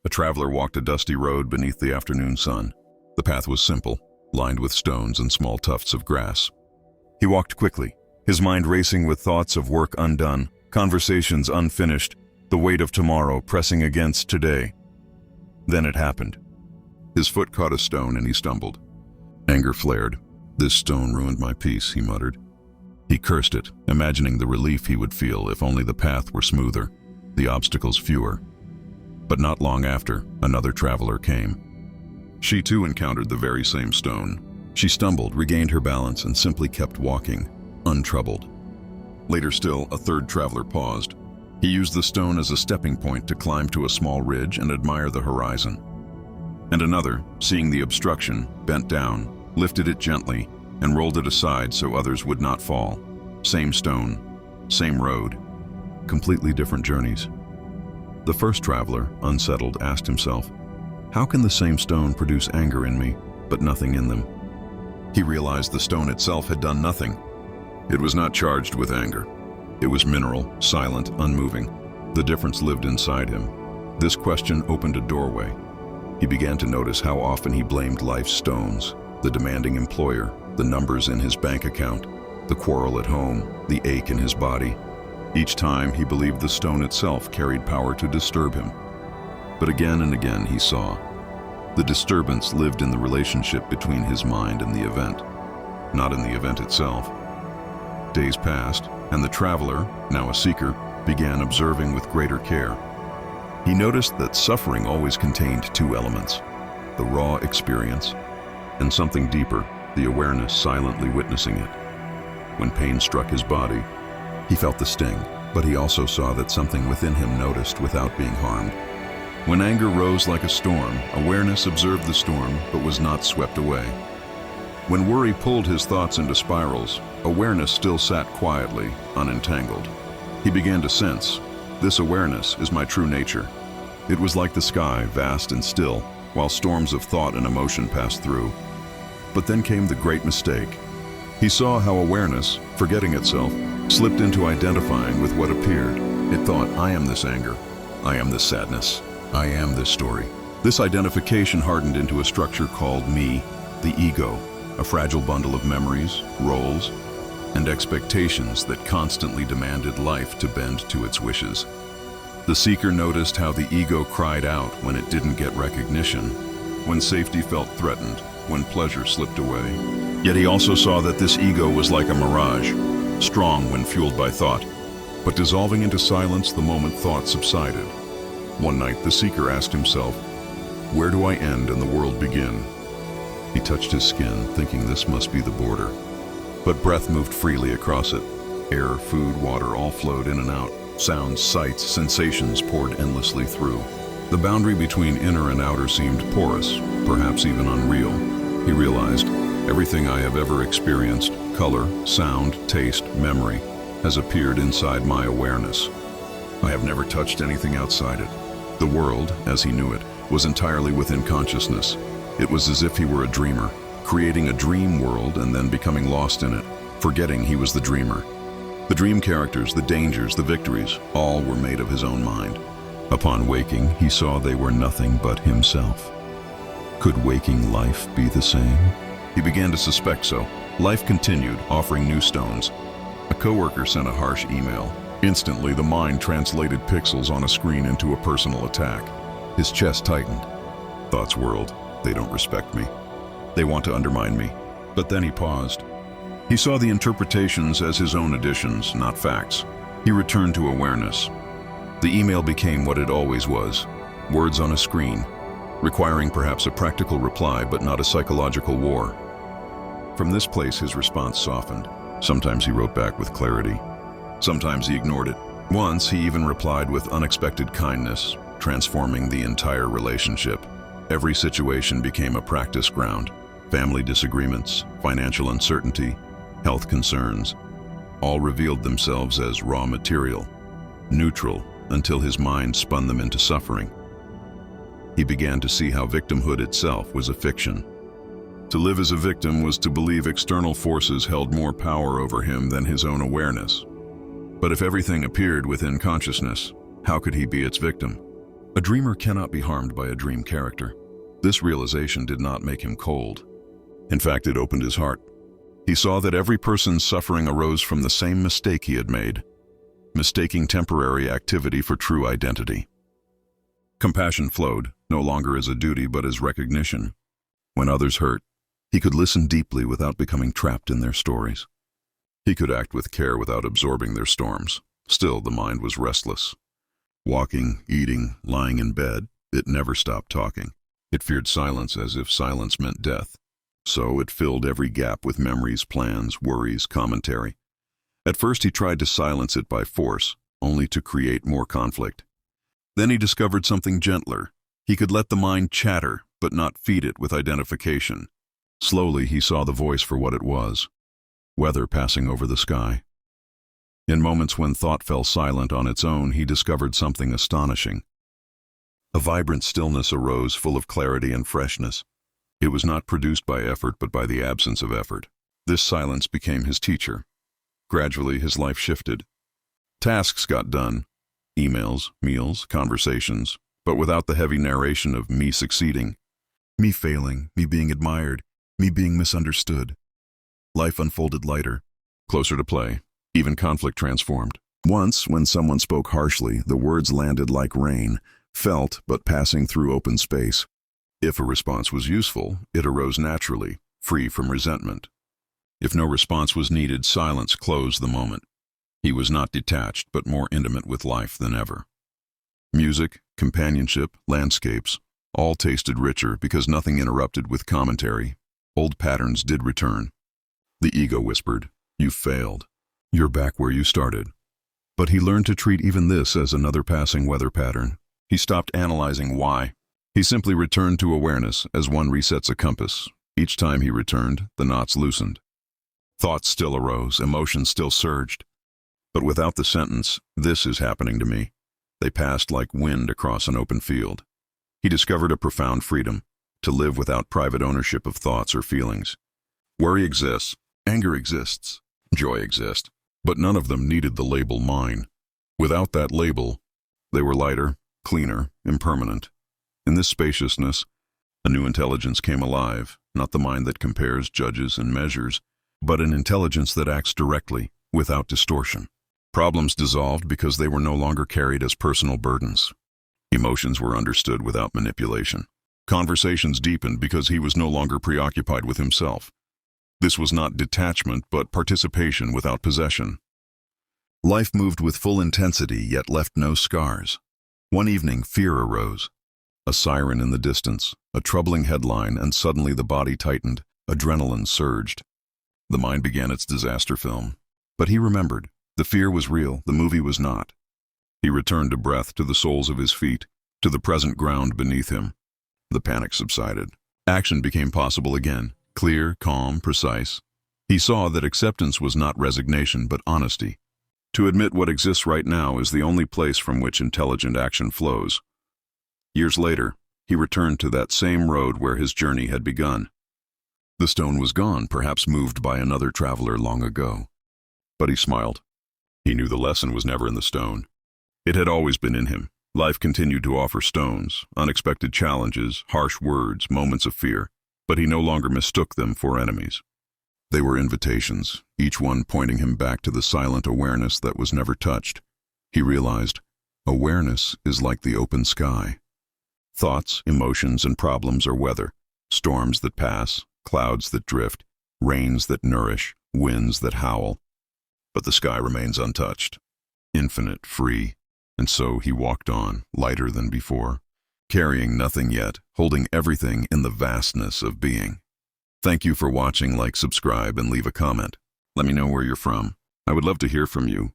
A traveler walked a dusty road beneath the afternoon sun. The path was simple, lined with stones and small tufts of grass. He walked quickly, his mind racing with thoughts of work undone, conversations unfinished, the weight of tomorrow pressing against today. Then it happened. His foot caught a stone and he stumbled. Anger flared. "This stone ruined my peace," he muttered. He cursed it, imagining the relief he would feel if only the path were smoother, the obstacles fewer. But not long after, another traveler came. She too encountered the very same stone. She stumbled, regained her balance, and simply kept walking, untroubled. Later still, a third traveler paused. He used the stone as a stepping point to climb to a small ridge and admire the horizon. And another, seeing the obstruction, bent down, lifted it gently, and rolled it aside so others would not fall. Same stone, same road, completely different journeys. The first traveler, unsettled, asked himself, "How can the same stone produce anger in me, but nothing in them?" He realized the stone itself had done nothing. It was not charged with anger. It was mineral, silent, unmoving. The difference lived inside him. This question opened a doorway. He began to notice how often he blamed life's stones, the demanding employer, the numbers in his bank account, the quarrel at home, the ache in his body. Each time he believed the stone itself carried power to disturb him. But again and again he saw the disturbance lived in the relationship between his mind and the event, not in the event itself. Days passed, and the traveler, now a seeker, began observing with greater care. He noticed that suffering always contained two elements: the raw experience and something deeper, the awareness silently witnessing it. When pain struck his body, he felt the sting, but he also saw that something within him noticed without being harmed. When anger rose like a storm, awareness observed the storm but was not swept away. When worry pulled his thoughts into spirals, awareness still sat quietly, unentangled. He began to sense, "This awareness is my true nature." It was like the sky, vast and still, while storms of thought and emotion passed through. But then came the great mistake. He saw how awareness, forgetting itself, slipped into identifying with what appeared. It thought, "I am this anger. I am this sadness. I am this story." This identification hardened into a structure called me, the ego, a fragile bundle of memories, roles, and expectations that constantly demanded life to bend to its wishes. The seeker noticed how the ego cried out when it didn't get recognition, when safety felt threatened, when pleasure slipped away. Yet he also saw that this ego was like a mirage, strong when fueled by thought, but dissolving into silence the moment thought subsided. One night, the seeker asked himself, "Where do I end and the world begin?" He touched his skin, thinking this must be the border. But breath moved freely across it. Air, food, water all flowed in and out. Sounds, sights, sensations poured endlessly through. The boundary between inner and outer seemed porous, perhaps even unreal. He realized, everything I have ever experienced, color, sound, taste, memory, has appeared inside my awareness. I have never touched anything outside it. The world, as he knew it, was entirely within consciousness. It was as if he were a dreamer, creating a dream world and then becoming lost in it, forgetting he was the dreamer. The dream characters, the dangers, the victories, all were made of his own mind. Upon waking, he saw they were nothing but himself. Could waking life be the same? He began to suspect so. Life continued, offering new stones. A coworker sent a harsh email. Instantly, the mind translated pixels on a screen into a personal attack. His chest tightened. Thoughts whirled. They don't respect me. They want to undermine me. But then he paused. He saw the interpretations as his own additions, not facts. He returned to awareness. The email became what it always was, words on a screen, requiring perhaps a practical reply but not a psychological war. From this place, his response softened. Sometimes he wrote back with clarity. Sometimes he ignored it. Once, he even replied with unexpected kindness, transforming the entire relationship. Every situation became a practice ground. Family disagreements, financial uncertainty, health concerns, all revealed themselves as raw material, neutral, until his mind spun them into suffering. He began to see how victimhood itself was a fiction. To live as a victim was to believe external forces held more power over him than his own awareness. But if everything appeared within consciousness, how could he be its victim? A dreamer cannot be harmed by a dream character. This realization did not make him cold. In fact, it opened his heart. He saw that every person's suffering arose from the same mistake he had made, mistaking temporary activity for true identity. Compassion flowed, no longer as a duty but as recognition. When others hurt, he could listen deeply without becoming trapped in their stories. He could act with care without absorbing their storms. Still, the mind was restless. Walking, eating, lying in bed, it never stopped talking. It feared silence as if silence meant death. So it filled every gap with memories, plans, worries, commentary. At first he tried to silence it by force, only to create more conflict. Then he discovered something gentler. He could let the mind chatter, but not feed it with identification. Slowly he saw the voice for what it was: weather passing over the sky. In moments when thought fell silent on its own, he discovered something astonishing. A vibrant stillness arose, full of clarity and freshness. It was not produced by effort, but by the absence of effort. This silence became his teacher. Gradually, his life shifted. Tasks got done: emails, meals, conversations, but without the heavy narration of me succeeding, me failing, me being admired, me being misunderstood. Life unfolded lighter, closer to play. Even conflict transformed. Once, when someone spoke harshly, the words landed like rain, felt but passing through open space. If a response was useful, it arose naturally, free from resentment. If no response was needed, silence closed the moment. He was not detached, but more intimate with life than ever. Music, companionship, landscapes, all tasted richer because nothing interrupted with commentary. Old patterns did return. The ego whispered, "You failed. You're back where you started." But he learned to treat even this as another passing weather pattern. He stopped analyzing why. He simply returned to awareness as one resets a compass. Each time he returned, the knots loosened. Thoughts still arose, emotions still surged. But without the sentence, "This is happening to me," they passed like wind across an open field. He discovered a profound freedom, to live without private ownership of thoughts or feelings. Worry exists, anger exists, joy exists, but none of them needed the label mine. Without that label, they were lighter, cleaner, impermanent. In this spaciousness, a new intelligence came alive, not the mind that compares, judges, and measures, but an intelligence that acts directly, without distortion. Problems dissolved because they were no longer carried as personal burdens. Emotions were understood without manipulation. Conversations deepened because he was no longer preoccupied with himself. This was not detachment, but participation without possession. Life moved with full intensity, yet left no scars. One evening, fear arose. A siren in the distance, a troubling headline, and suddenly the body tightened, adrenaline surged. The mind began its disaster film. But he remembered. The fear was real, the movie was not. He returned to breath, to the soles of his feet, to the present ground beneath him. The panic subsided. Action became possible again, clear, calm, precise. He saw that acceptance was not resignation, but honesty. To admit what exists right now is the only place from which intelligent action flows. Years later, he returned to that same road where his journey had begun. The stone was gone, perhaps moved by another traveler long ago. But he smiled. He knew the lesson was never in the stone. It had always been in him. Life continued to offer stones, unexpected challenges, harsh words, moments of fear, but he no longer mistook them for enemies. They were invitations, each one pointing him back to the silent awareness that was never touched. He realized, awareness is like the open sky. Thoughts, emotions, and problems are weather, storms that pass, clouds that drift, rains that nourish, winds that howl. But the sky remains untouched, infinite, free, and so he walked on, lighter than before, carrying nothing yet, holding everything in the vastness of being. Thank you for watching. Like, subscribe, and leave a comment. Let me know where you're from. I would love to hear from you.